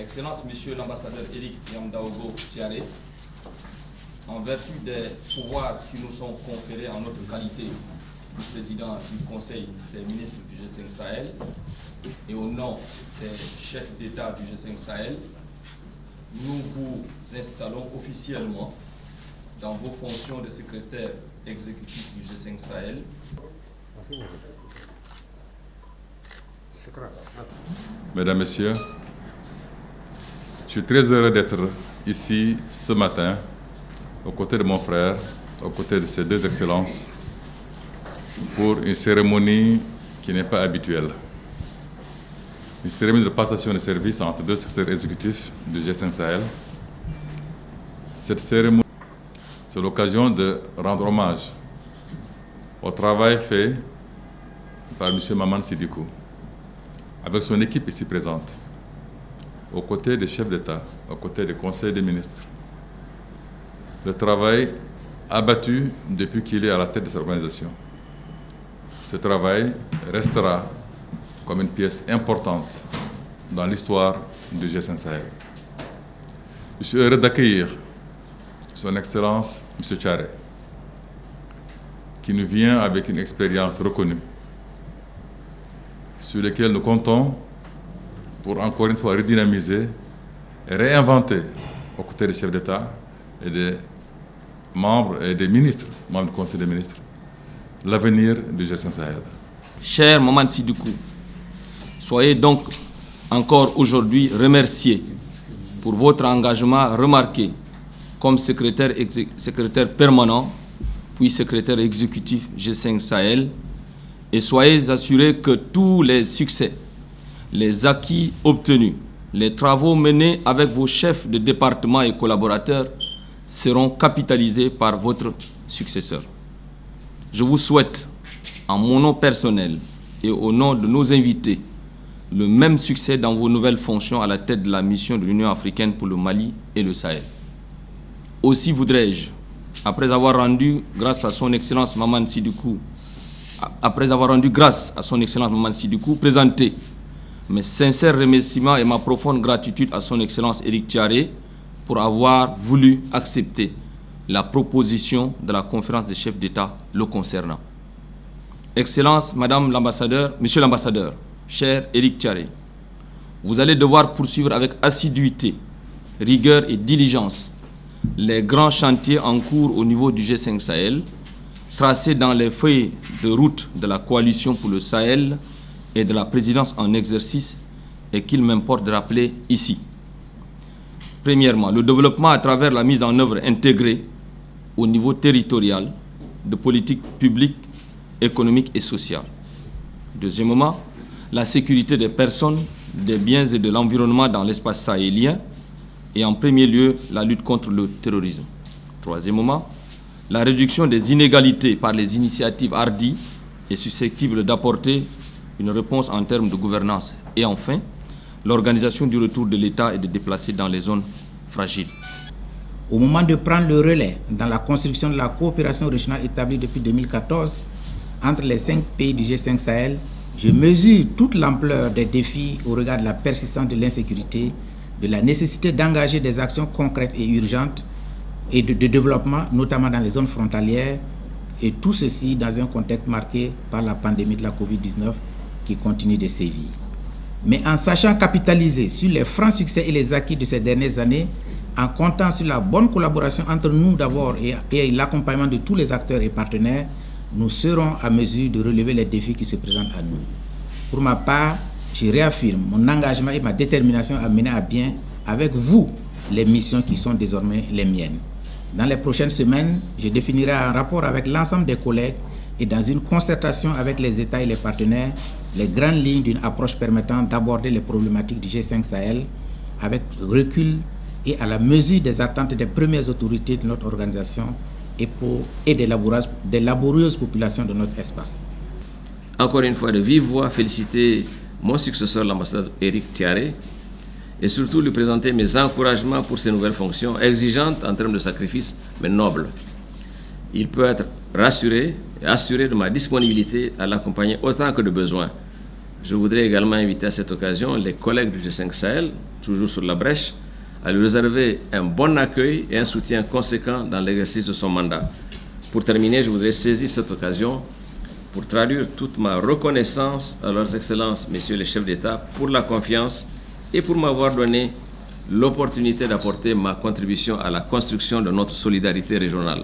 Excellence, Monsieur l'ambassadeur Éric Yamdaogo Tiaré, en vertu des pouvoirs qui nous sont conférés en notre qualité de président du Conseil des ministres du G5 Sahel et au nom des chefs d'État du G5 Sahel, nous vous installons officiellement dans vos fonctions de secrétaire exécutif du G5 Sahel. Mesdames, Messieurs, je suis très heureux d'être ici ce matin, aux côtés de mon frère, aux côtés de ces deux excellences, pour une cérémonie qui n'est pas habituelle. Une cérémonie de passation de service entre deux secrétaires exécutifs du G5 Sahel. Cette cérémonie, c'est l'occasion de rendre hommage au travail fait par M. Maman Sidikou, avec son équipe ici présente, aux côtés des chefs d'État, aux côtés du Conseil des ministres. Le travail abattu depuis qu'il est à la tête de cette organisation. Ce travail restera comme une pièce importante dans l'histoire du G5 Sahel. Je suis heureux d'accueillir Son Excellence M. Tiaré, qui nous vient avec une expérience reconnue, sur laquelle nous comptons pour encore une fois redynamiser et réinventer aux côtés des chefs d'État et des membres et des ministres, membres du Conseil des ministres, l'avenir du G5 Sahel. Cher Maman Sidikou, soyez donc encore aujourd'hui remerciés pour votre engagement remarqué comme secrétaire permanent, puis secrétaire exécutif G5 Sahel, et soyez assurés que tous les succès, les acquis obtenus, les travaux menés avec vos chefs de département et collaborateurs seront capitalisés par votre successeur. Je vous souhaite, en mon nom personnel et au nom de nos invités, le même succès dans vos nouvelles fonctions à la tête de la mission de l'Union africaine pour le Mali et le Sahel. Aussi voudrais-je, après avoir rendu grâce à son Excellence Maman Sidikou, présenter mes sincères remerciements et ma profonde gratitude à son Excellence Éric Tiaré pour avoir voulu accepter la proposition de la conférence des chefs d'État le concernant. Excellence, Madame l'ambassadeur, Monsieur l'ambassadeur, cher Éric Tiaré, vous allez devoir poursuivre avec assiduité, rigueur et diligence les grands chantiers en cours au niveau du G5 Sahel, tracés dans les feuilles de route de la coalition pour le Sahel et de la présidence en exercice, et qu'il m'importe de rappeler ici. Premièrement, le développement à travers la mise en œuvre intégrée au niveau territorial de politiques publiques, économiques et sociales. Deuxièmement, la sécurité des personnes, des biens et de l'environnement dans l'espace sahélien, et en premier lieu, la lutte contre le terrorisme. Troisièmement, la réduction des inégalités par les initiatives hardies et susceptibles d'apporter une réponse en termes de gouvernance. Et enfin, l'organisation du retour de l'État et de déplacer dans les zones fragiles. Au moment de prendre le relais dans la construction de la coopération régionale établie depuis 2014 entre les 5 pays du G5 Sahel, je mesure toute l'ampleur des défis au regard de la persistance de l'insécurité, de la nécessité d'engager des actions concrètes et urgentes et de développement, notamment dans les zones frontalières, et tout ceci dans un contexte marqué par la pandémie de la Covid-19 qui continue de sévir. Mais en sachant capitaliser sur les francs succès et les acquis de ces dernières années, en comptant sur la bonne collaboration entre nous d'abord et l'accompagnement de tous les acteurs et partenaires, nous serons à mesure de relever les défis qui se présentent à nous. Pour ma part, je réaffirme mon engagement et ma détermination à mener à bien avec vous les missions qui sont désormais les miennes. Dans les prochaines semaines, je définirai un rapport avec l'ensemble des collègues et dans une concertation avec les États et les partenaires, les grandes lignes d'une approche permettant d'aborder les problématiques du G5 Sahel avec recul et à la mesure des attentes des premières autorités de notre organisation et des laborieuses populations de notre espace. Encore une fois, de vive voix, féliciter mon successeur, l'ambassadeur Éric Tiaré, et surtout lui présenter mes encouragements pour ses nouvelles fonctions, exigeantes en termes de sacrifice, mais nobles. Il peut être rassuré et assuré de ma disponibilité à l'accompagner autant que de besoin. Je voudrais également inviter à cette occasion les collègues du G5 Sahel, toujours sur la brèche, à lui réserver un bon accueil et un soutien conséquent dans l'exercice de son mandat. Pour terminer, je voudrais saisir cette occasion pour traduire toute ma reconnaissance à leurs excellences, messieurs les chefs d'État, pour la confiance et pour m'avoir donné l'opportunité d'apporter ma contribution à la construction de notre solidarité régionale.